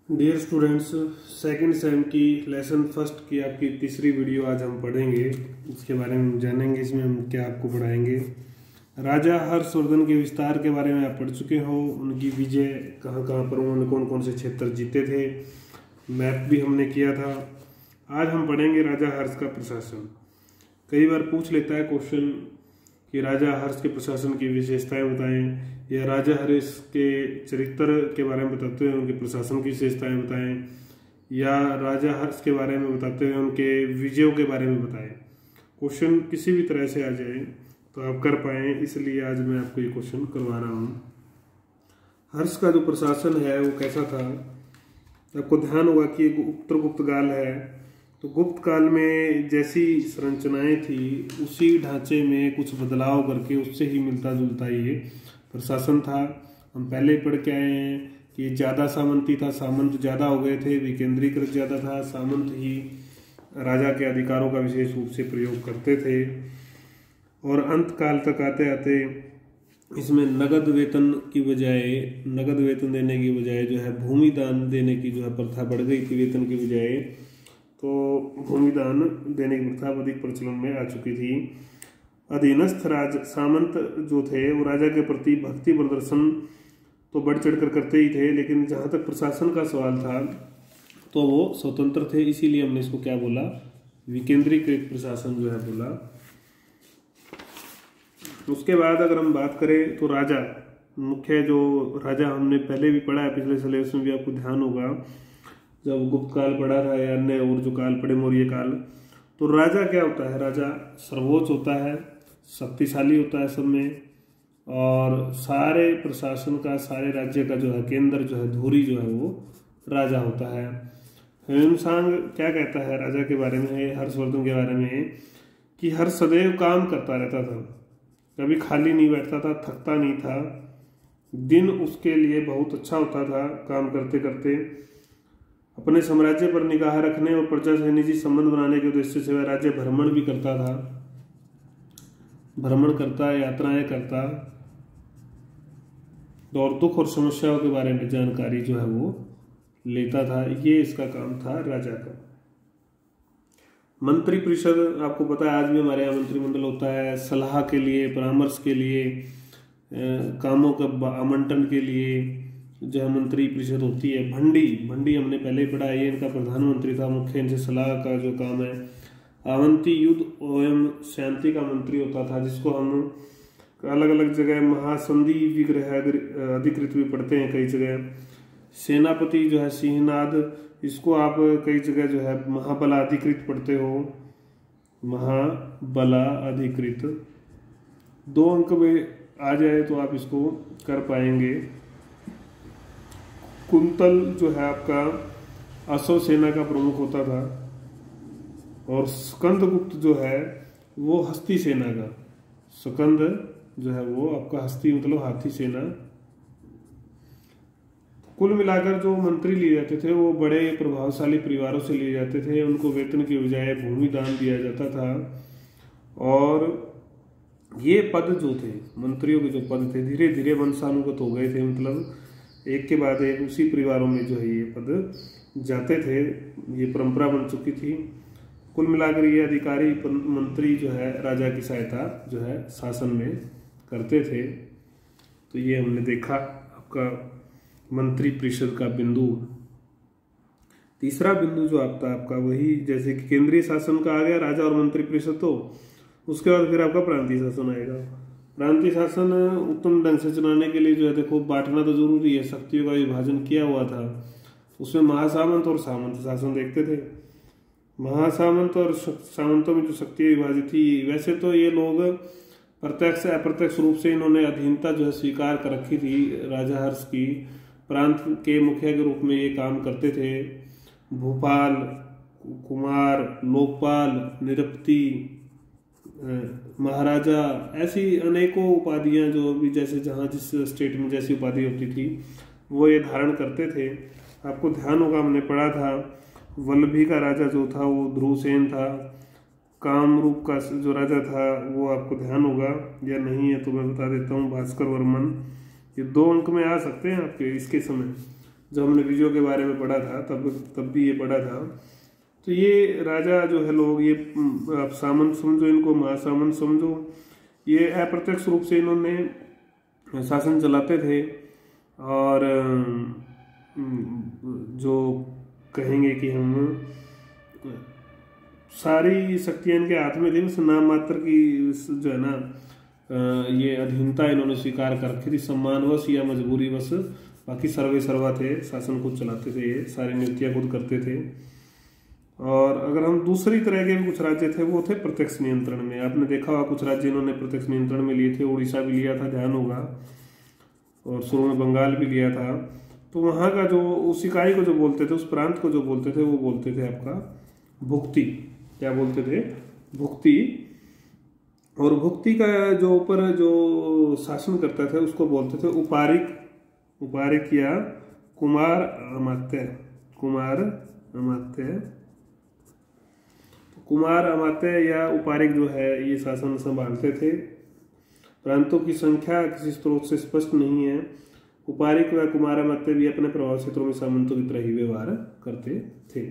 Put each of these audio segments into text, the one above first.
Dear students, second same की lesson first की आपकी तीसरी वीडियो आज हम पढ़ेंगे। इसके बारे में हम जानेंगे। इसमें हम क्या आपको पढ़ाएंगे। राजा हर्षवर्धन के विस्तार के बारे में आप पढ़ चुके हो। उनकी विजय कहाँ कहाँ पर, उन्होंने कौन कौन से क्षेत्र जीते थे, मैप भी हमने किया था। आज हम पढ़ेंगे राजा हर्ष का प्रशासन। कई बार पूछ लेता है क्वेश्चन कि राजा हर्ष के प्रशासन की विशेषताएं बताएं, या राजा हर्ष के चरित्र के बारे में बताते हुए उनके प्रशासन की विशेषताएं बताएं, या राजा हर्ष के बारे में बताते हुए उनके विजयों के बारे में बताएं। क्वेश्चन किसी भी तरह से आ जाए तो आप कर पाएँ, इसलिए आज मैं आपको ये क्वेश्चन करवा रहा हूँ। हर्ष का जो प्रशासन है वो कैसा था। आपको ध्यान होगा कि एक उत्तर गुप्त काल है, तो गुप्त काल में जैसी संरचनाएं थी उसी ढांचे में कुछ बदलाव करके उससे ही मिलता जुलता ये प्रशासन था। हम पहले पढ़ के आए हैं कि ज़्यादा सामंती था, सामंत ज़्यादा हो गए थे, विकेंद्रीकृत ज़्यादा था, सामंत ही राजा के अधिकारों का विशेष रूप से प्रयोग करते थे। और अंत काल तक आते आते इसमें नगद वेतन की बजाय, नगद वेतन देने की बजाय जो है भूमि दान देने की जो है प्रथा बढ़ गई थी वेतन की बजाय। तो भूमि दान देने की प्रथा अधिक प्रचलन में आ चुकी थी। अधीनस्थ राज सामंत जो थे वो राजा के प्रति भक्ति प्रदर्शन तो बढ़ चढ़ कर करते ही थे, लेकिन जहाँ तक प्रशासन का सवाल था तो वो स्वतंत्र थे। इसीलिए हमने इसको क्या बोला, विकेंद्रीकृत प्रशासन जो है बोला। उसके बाद अगर हम बात करें तो राजा मुख्य जो राजा हमने पहले भी पढ़ा है, पिछले सिलेबस में भी आपको ध्यान होगा जब गुप्त काल पढ़ा था या अन्य और जो काल पढ़े मौर्य काल। तो राजा क्या होता है, राजा सर्वोच्च होता है, शक्तिशाली होता है सब में, और सारे प्रशासन का, सारे राज्य का जो है केंद्र जो है, धुरी जो है वो राजा होता है। ह्वेनसांग क्या कहता है राजा के बारे में, हर्षवर्धन के बारे में, कि हर सदैव काम करता रहता था, कभी खाली नहीं बैठता था, थकता नहीं था। दिन उसके लिए बहुत अच्छा होता था काम करते करते। अपने साम्राज्य पर निगाह रखने और प्रजा से निजी संबंध बनाने के उद्देश्य से वह राज्य भ्रमण भी करता था, भ्रमण करता, यात्राएं करता, और दुख और समस्याओं के बारे में जानकारी जो है वो लेता था। ये इसका काम था राजा का। मंत्री परिषद आपको पता है, आज भी हमारे यहाँ मंत्रिमंडल होता है सलाह के लिए, परामर्श के लिए, कामों का आवंटन के लिए जो है मंत्री परिषद होती है। भंडी हमने पहले ही पढ़ा है, ये इनका प्रधानमंत्री था, मुख्य इनसे सलाह का जो काम है। आवंती युद्ध एवं शांति का मंत्री होता था, जिसको हम अलग अलग जगह महासंधि विग्रह अधिकृत भी पढ़ते हैं कई जगह। सेनापति जो है सिंहनाद, इसको आप कई जगह जो है महाबला अधिकृत पढ़ते हो, महाबला अधिकृत। 2 अंक में आ जाए तो आप इसको कर पाएंगे। कुंतल जो है आपका अश्व सेना का प्रमुख होता था, और स्कंदगुप्त जो है वो हस्ती सेना का, स्कंद जो है वो आपका हस्ती मतलब हाथी सेना। कुल मिलाकर जो मंत्री लिए जाते थे वो बड़े प्रभावशाली परिवारों से लिए जाते थे। उनको वेतन की बजाय भूमि दान दिया जाता था, और ये पद जो थे मंत्रियों के जो पद थे धीरे धीरे वंशानुगत हो गए थे, मतलब एक के बाद एक उसी परिवारों में जो है ये पद जाते थे, ये परंपरा बन चुकी थी। कुल मिलाकर ये अधिकारी मंत्री जो है राजा की सहायता जो है शासन में करते थे। तो ये हमने देखा आपका मंत्री परिषद का बिंदु। तीसरा बिंदु जो आपका वही, जैसे कि केंद्रीय शासन का आ गया राजा और मंत्री परिषद, तो उसके बाद फिर आपका प्रांतीय शासन आएगा। प्रांतीय शासन उत्तम ढंग से चलाने के लिए जो है देखो बांटना तो जरूरी है, शक्तियों का विभाजन किया हुआ था। उसमें महासामंत और सामंत शासन देखते थे। महासामंत और सामंतों में जो शक्तियां विभाजित थी, वैसे तो ये लोग प्रत्यक्ष अप्रत्यक्ष रूप से इन्होंने अधीनता जो है स्वीकार कर रखी थी राजा हर्ष की। प्रांत के मुखिया के रूप में ये काम करते थे। भूपाल, कुमार, लोकपाल, निरपति, महाराजा, ऐसी अनेकों उपाधियां जो भी जैसे जहाँ जिस स्टेट में जैसी उपाधि होती थी वो ये धारण करते थे। आपको ध्यान होगा हमने पढ़ा था वल्लभी का राजा जो था वो ध्रुवसेन था। कामरूप का जो राजा था वो आपको ध्यान होगा या नहीं है तो मैं बता देता हूँ, भास्कर वर्मन। ये 2 अंक में आ सकते हैं आपके इसके समय। जब हमने वीडियो के बारे में पढ़ा था तब भी ये पढ़ा था। तो ये राजा जो है लोग, ये आप सामंत समझो, इनको महासामंत समझो, ये अप्रत्यक्ष रूप से इन्होंने शासन चलाते थे। और जो कहेंगे कि हम सारी शक्तियां इनके हाथ में थी, बस नाम मात्र की जो है ना ये अधीनता इन्होंने स्वीकार कर रखी थी, सम्मानवश या मजबूरीवश। बाकी सर्वे सर्वा थे, शासन खुद चलाते थे, ये सारी नियुक्तियां खुद करते थे। और अगर हम दूसरी तरह के कुछ राज्य थे, वो थे प्रत्यक्ष नियंत्रण में। आपने देखा होगा कुछ राज्य इन्होंने प्रत्यक्ष नियंत्रण में लिए थे, उड़ीसा भी लिया था, ध्यान होगा, और शुरू में बंगाल भी लिया था। तो वहाँ का जो उस इकाई को जो बोलते थे, उस प्रांत को जो बोलते थे, वो बोलते थे आपका भुक्ति। क्या बोलते थे? भुक्ति। और भुक्ति का जो ऊपर जो शासन करता था उसको बोलते थे उपारिक। उपारिक या कुमार अमात्य। कुमार अमात्य। कुमार अमात्य या उपारिक जो है ये शासन संभालते थे। प्रांतों की संख्या किसी स्रोत से स्पष्ट नहीं है। उपारिक व कुमार अमात्य भी अपने प्रभाव क्षेत्रों में सामंतों की तरह ही व्यवहार करते थे।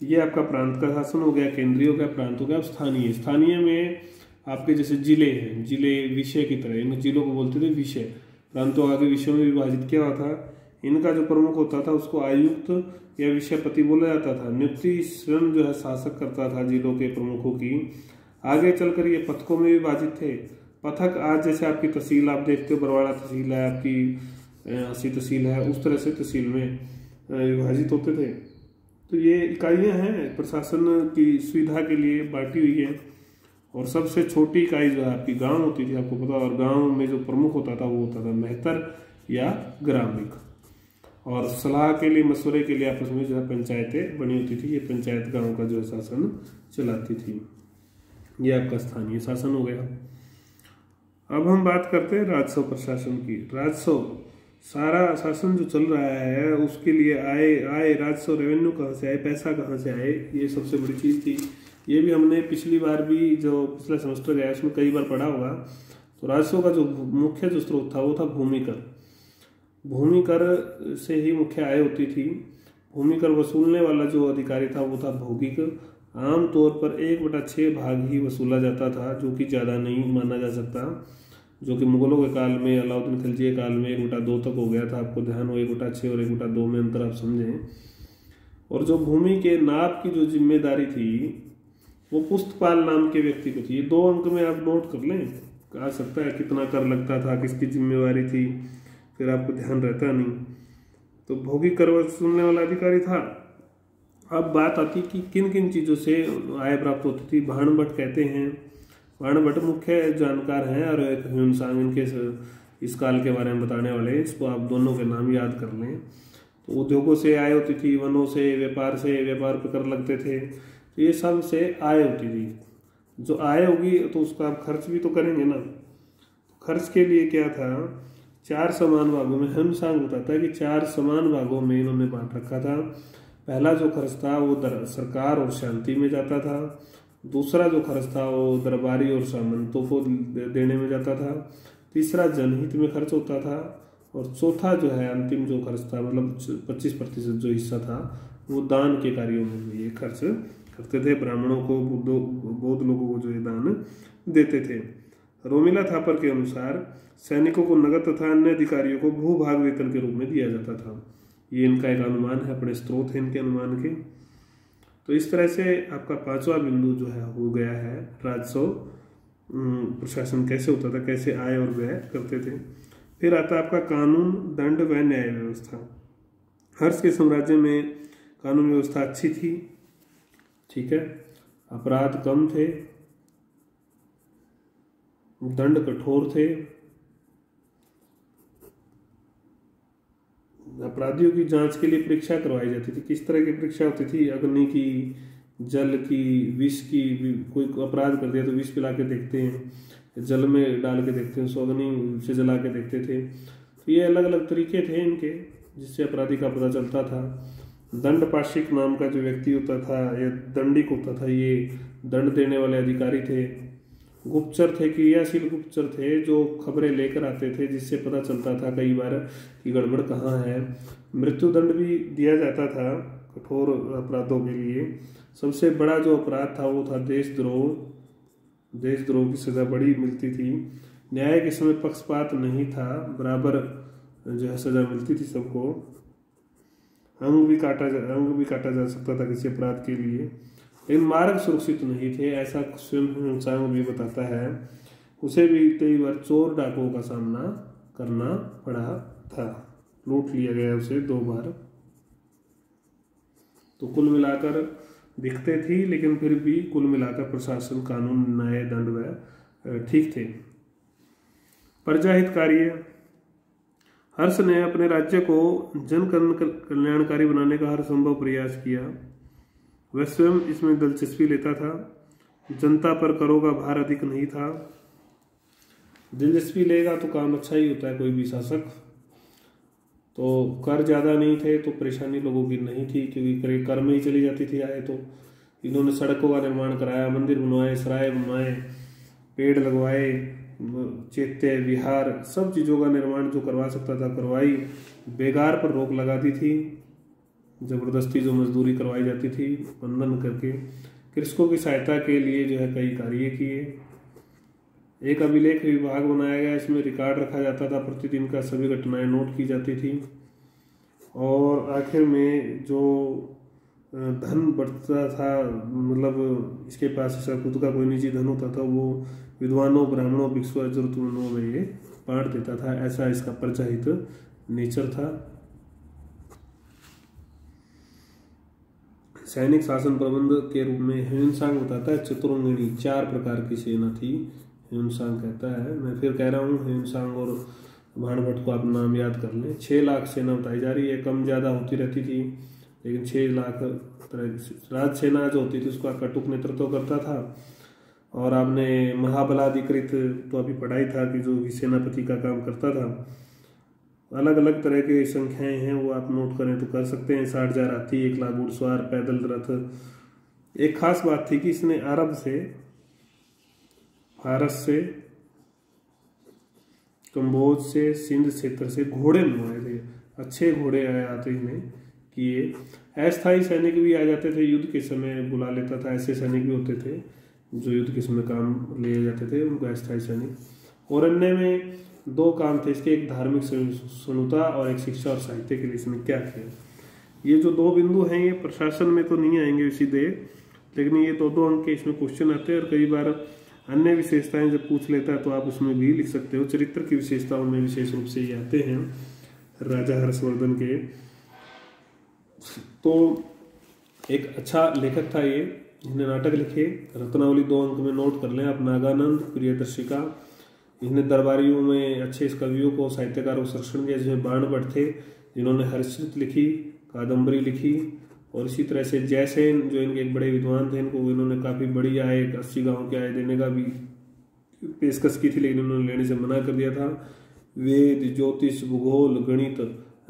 ये आपका प्रांत का शासन हो गया, केंद्रीय हो गया, प्रांत हो गया। स्थानीय, स्थानीय में आपके जैसे जिले हैं, जिले विषय की तरह, इन जिलों को बोलते थे विषय। प्रांतों आगे विषयों में विभाजित किया हुआ था। इनका जो प्रमुख होता था उसको आयुक्त या विषयपति बोला जाता था। नियुक्ति स्वयं जो है शासक करता था जिलों के प्रमुखों की। आगे चलकर ये पथकों में विभाजित थे। पथक आज जैसे आपकी तहसील आप देखते हो, बरवाड़ा तहसील है आपकी, अस्सी तहसील है, उस तरह से तहसील में विभाजित होते थे। तो ये इकाइयां हैं प्रशासन की सुविधा के लिए बांटी हुई है। और सबसे छोटी इकाई जो है आपकी गांव होती थी, आपको पता। और गांव में जो प्रमुख होता था वो होता था मेहतर या ग्रामिक। और सलाह के लिए, मशवरे के लिए आपस में जो है पंचायतें बनी होती थी। ये पंचायत गांव का जो है शासन चलाती थी। ये आपका स्थानीय शासन हो गया। अब हम बात करते हैं राजस्व प्रशासन की। राजस्व, सारा शासन जो चल रहा है उसके लिए आय राजस्व, रेवेन्यू कहाँ से आए, पैसा कहाँ से आए, ये सबसे बड़ी चीज़ थी। ये भी हमने पिछली बार भी जो पिछला सेमेस्टर गया उसमें कई बार पढ़ा होगा। तो राजस्व का जो मुख्य जो स्रोत था वो था भूमि कर। भूमि कर से ही मुख्य आय होती थी। भूमि कर वसूलने वाला जो अधिकारी था वो था भौगिक। आमतौर पर 1/6 भाग ही वसूला जाता था, जो कि ज़्यादा नहीं माना जा सकता। जो कि मुगलों के काल में, अलाउद्दीन खिलजी के काल में 1/2 तक हो गया था। आपको ध्यान हो, 1/6 और 1/2 में अंतर आप समझें। और जो भूमि के नाप की जो जिम्मेदारी थी वो पुस्तपाल नाम के व्यक्ति को थी। ये 2 अंक में आप नोट कर लें, आ सकता है कितना कर लगता था, किसकी जिम्मेवारी थी, फिर आपको ध्यान रहता नहीं। तो भौगिक कर वसूलने वाला अधिकारी था। अब बात आती कि किन किन चीज़ों से आय प्राप्त होती थी। भाणभट्ट कहते हैं, भाणभट्ट मुख्य जानकार हैं और एक ह्यून-त्सांग इनके इस काल के बारे में बताने वाले। इसको आप दोनों के नाम याद कर लें। तो उद्योगों से आय होती थी, वनों से, व्यापार पे कर लगते थे। तो ये सब से आय होती थी। जो आय होगी तो उसका आप खर्च भी तो करेंगे ना। खर्च के लिए क्या था, 4 समान भागों में, ह्यून-त्सांग बताता है कि 4 समान भागों में इन्होंने बांट रखा था। पहला जो खर्च था वो सरकार और शांति में जाता था। दूसरा जो खर्च था वो दरबारी और सामंतों को देने में जाता था। तीसरा जनहित में खर्च होता था। और चौथा जो है अंतिम जो खर्च था, मतलब 25% जो हिस्सा था वो दान के कार्यों में ये खर्च करते थे। ब्राह्मणों को, बौद्ध लोगों को जो ये दान देते थे। रोमिला थापर के अनुसार सैनिकों को नगद तथा अन्य अधिकारियों को भूभाग वेतन के रूप में दिया जाता था। ये इनका एक अनुमान है, अपने स्रोत है इनके अनुमान के। तो इस तरह से आपका 5वां बिंदु जो है हो गया है राजस्व प्रशासन कैसे होता था, कैसे आय और व्यय करते थे। फिर आता है आपका कानून, दंड व न्याय व्यवस्था। हर्ष के साम्राज्य में कानून व्यवस्था अच्छी थी, ठीक है, अपराध कम थे, दंड कठोर थे, अपराधियों की जांच के लिए परीक्षा करवाई जाती थी। किस तरह की परीक्षा होती थी, अग्नि की, जल की, विष की। कोई अपराध कर दिया तो विष पिला के देखते हैं, जल में डाल के देखते हैं, उसको अग्नि से जला के देखते थे। तो ये अलग अलग तरीके थे इनके जिससे अपराधी का पता चलता था। दंड पाशिक नाम का जो व्यक्ति होता था या दंडिक होता था, ये दंड देने वाले अधिकारी थे। गुप्तचर थे, क्रियाशील गुप्तचर थे जो खबरें लेकर आते थे, जिससे पता चलता था कई बार कि गड़बड़ कहाँ है। मृत्युदंड भी दिया जाता था कठोर अपराधों के लिए। सबसे बड़ा जो अपराध था वो था देशद्रोह। देशद्रोह की सजा बड़ी मिलती थी। न्याय के समय पक्षपात नहीं था, बराबर जो है सजा मिलती थी सबको। अंग भी काटा जा सकता था किसी अपराध के लिए, लेकिन मार्ग सुरक्षित नहीं थे, ऐसा स्वयं हिंसांग भी बताता है। उसे भी कई बार चोर डाकुओं का सामना करना पड़ा था, लूट लिया गया उसे 2 बार। तो कुल मिलाकर दिखते थी, लेकिन फिर भी कुल मिलाकर प्रशासन, कानून, न्याय, दंड व ठीक थे। प्रजाहित कार्य। हर्ष ने अपने राज्य को जन कल्याणकारी बनाने का हर संभव प्रयास किया। वह स्वयं इसमें दिलचस्पी लेता था। जनता पर करों का भार अधिक नहीं था। दिलचस्पी लेगा तो काम अच्छा ही होता है कोई भी शासक। तो कर ज़्यादा नहीं थे तो परेशानी लोगों की नहीं थी, क्योंकि कर में ही चली जाती थी आए। तो इन्होंने सड़कों का निर्माण कराया, मंदिर बनवाए, सराय बनवाए, पेड़ लगवाए, चैत्य विहार, सब चीज़ों का निर्माण जो करवा सकता था करवाई। बेगार पर रोक लगा दी थी, जबरदस्ती जो मजदूरी करवाई जाती थी बंधन करके। कृषकों की सहायता के लिए जो है कई कार्य किए। एक अभिलेख विभाग बनाया गया, इसमें रिकॉर्ड रखा जाता था, प्रतिदिन का सभी घटनाएं नोट की जाती थी। और आखिर में जो धन बढ़ता था, मतलब इसके पास ऐसा खुद का कोई निजी धन होता था, वो विद्वानों, ब्राह्मणों, भिक्षुओं, जरूरतमंदों में ये बांट देता था। ऐसा इसका प्रजाहित नेचर था। सैनिक शासन प्रबंध के रूप में ह्वेनसांग बताता है चतुरंगिणी 4 प्रकार की सेना थी। ह्वेनसांग कहता है, मैं फिर कह रहा हूँ, ह्वेनसांग और भाणभट्ट को आप नाम याद कर लें। 6 लाख सेना बताई जा रही है, कम ज़्यादा होती रहती थी, लेकिन 6 लाख राज सेना जो होती थी उसका कटुक नेतृत्व करता था। और आपने महाबलाधिकृत तो अभी पढ़ा ही था कि जो भी सेनापति का काम करता था। अलग अलग तरह की संख्याएं हैं, वो आप नोट करें तो कर सकते हैं। 60,000 हाथी, 1 लाख घुड़सवार, पैदल रथ। एक खास बात थी कि इसने अरब से, फारस से, कंबोज से, सिंध क्षेत्र से घोड़े मंगवाए थे। अच्छे घोड़े आते इन्हें किए। अस्थायी सैनिक भी आ जाते थे, युद्ध के समय बुला लेता था। ऐसे सैनिक भी होते थे जो युद्ध के समय काम लिए जाते थे, उनको अस्थायी सैनिक। और अन्य में 2 काम थे इसके, एक धार्मिक सहिष्णुता और एक शिक्षा और साहित्य के लिए इसने क्या किया। ये जो 2 बिंदु हैं ये प्रशासन में तो नहीं आएंगे सीधे, लेकिन ये 2 अंक के इसमें क्वेश्चन आते हैं। और कई बार अन्य विशेषताएं जब पूछ लेता है तो आप उसमें भी लिख सकते हो। चरित्र की विशेषताओं में विशेष रूप से ये आते हैं राजा हर्षवर्धन के। तो एक अच्छा लेखक था ये, जिसने नाटक लिखे। रत्नावली 2 अंक में नोट कर लें आप। नागानंद, प्रियदर्शिका। इसने दरबारियों में अच्छे कवियों को, साहित्यकारों को संरक्षण दिया, जिसमें बाणभट्ट थे जिन्होंने हर्षित लिखी, कादम्बरी लिखी। और इसी तरह से जयसेन जो इनके एक बड़े विद्वान थे, इनको इन्होंने काफ़ी बड़ी आय, 80 गाँव की आय देने का भी पेशकश की थी, लेकिन उन्होंने लेने से मना कर दिया था। वेद, ज्योतिष, भूगोल, गणित,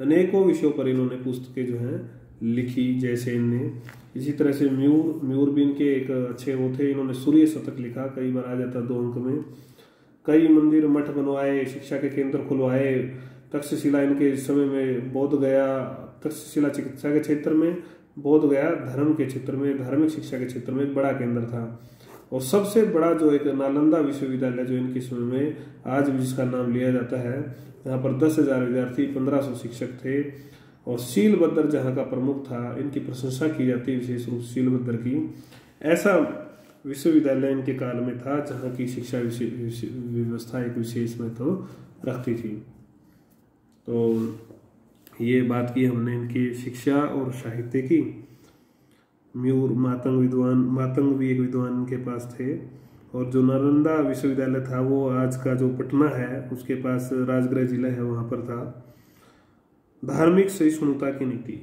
अनेकों विषयों पर इन्होंने पुस्तकें जो हैं लिखी जयसेन ने। इसी तरह से म्यूर भी इनके एक अच्छे वो थे, इन्होंने सूर्य शतक लिखा, कई बार आ जाता 2 अंक में। कई मंदिर मठ बनवाए, शिक्षा के केंद्र खुलवाए। तक्षशिला इनके समय में बोध गया, तक्षशिला चिकित्सा के क्षेत्र में, बोध गया धर्म के क्षेत्र में, धार्मिक शिक्षा के क्षेत्र में एक बड़ा केंद्र था। और सबसे बड़ा जो एक नालंदा विश्वविद्यालय जो इनके समय में आज भी जिसका नाम लिया जाता है, यहाँ पर 10,000 विद्यार्थी, 1500 शिक्षक थे। और शीलभद्र जहाँ का प्रमुख था, इनकी प्रशंसा की जाती है विशेष रूप से शीलभद्र की। ऐसा विश्वविद्यालय इनके काल में था जहाँ की शिक्षा व्यवस्था एक विशेष महत्व रखती थी। तो ये बात की हमने इनकी शिक्षा और साहित्य की। म्यूर, मातंग भी एक विद्वान इनके पास थे। और जो नालंदा विश्वविद्यालय था वो आज का जो पटना है उसके पास राजगृह जिला है, वहाँ पर था। धार्मिक सहिष्णुता की नीति,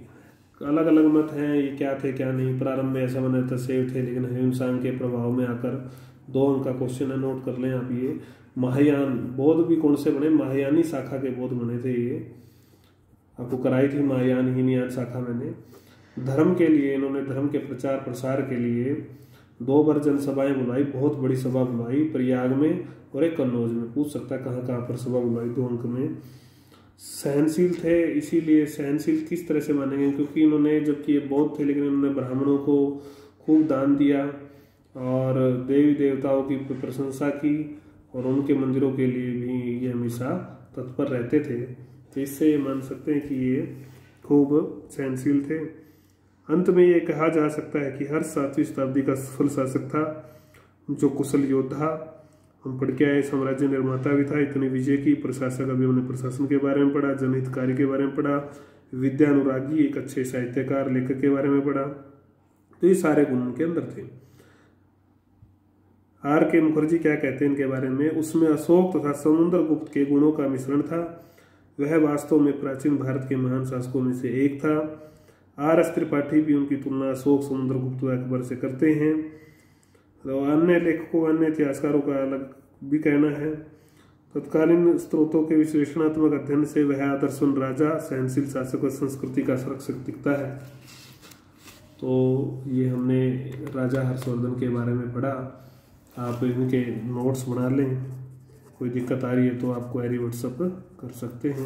अलग अलग मत हैं ये क्या थे क्या नहीं। प्रारंभ में ऐसा बने थे सेव थे, लेकिन ह्वेनसांग के प्रभाव में आकर 2 अंक का क्वेश्चन है, नोट कर लें आप ये। महायान बौद्ध भी कौन से बने, महायानी शाखा के बौद्ध बने थे, ये आपको कराई थी महायान हीनयान शाखा मैंने। धर्म के लिए इन्होंने, धर्म के प्रचार प्रसार के लिए 2 बार जनसभाएं बुलवाई, बहुत बड़ी सभा बुलवाई प्रयाग में और एक कन्नौज में। पूछ सकता है कहाँ कहाँ पर सभा बुलवाई 2 अंक में। सहनशील थे, इसीलिए सहनशील किस तरह से मानेंगे, क्योंकि इन्होंने, जबकि ये बौद्ध थे लेकिन इन्होंने ब्राह्मणों को खूब दान दिया और देवी देवताओं की प्रशंसा की और उनके मंदिरों के लिए भी ये हमेशा तत्पर रहते थे। तो इससे ये मान सकते हैं कि ये खूब सहनशील थे। अंत में ये कहा जा सकता है कि हर 7वीं शताब्दी का सफल शासक था, जो कुशल योद्धा, हम पढ़ के आए, साम्राज्य निर्माता भी था, इतनी विजय की प्रशासक। अभी हमने प्रशासन के बारे में पढ़ा, जनहितकारी के बारे में पढ़ा, विद्या अनुरागी, एक अच्छे साहित्यकार लेखक के बारे में पढ़ा। तो ये सारे गुण उनके अंदर थे। R.K. मुखर्जी क्या कहते हैं इनके बारे में, उसमें अशोक तथा समुद्रगुप्त के गुणों का मिश्रण था। वह वास्तव में प्राचीन भारत के महान शासकों में से एक था। R.S. त्रिपाठी भी उनकी तुलना अशोक, समुद्रगुप्त व अकबर से करते हैं। तो अन्य लेखकों, अन्य इतिहासकारों का अलग भी कहना है। तत्कालीन स्रोतों के विश्लेषणात्मक अध्ययन से वह आदर्शवान राजा, सहनशील शासक व संस्कृति का संरक्षक दिखता है। तो ये हमने राजा हर्षवर्धन के बारे में पढ़ा। आप इनके नोट्स बना लें, कोई दिक्कत आ रही है तो आप क्वेरी व्हाट्सएप कर सकते हैं।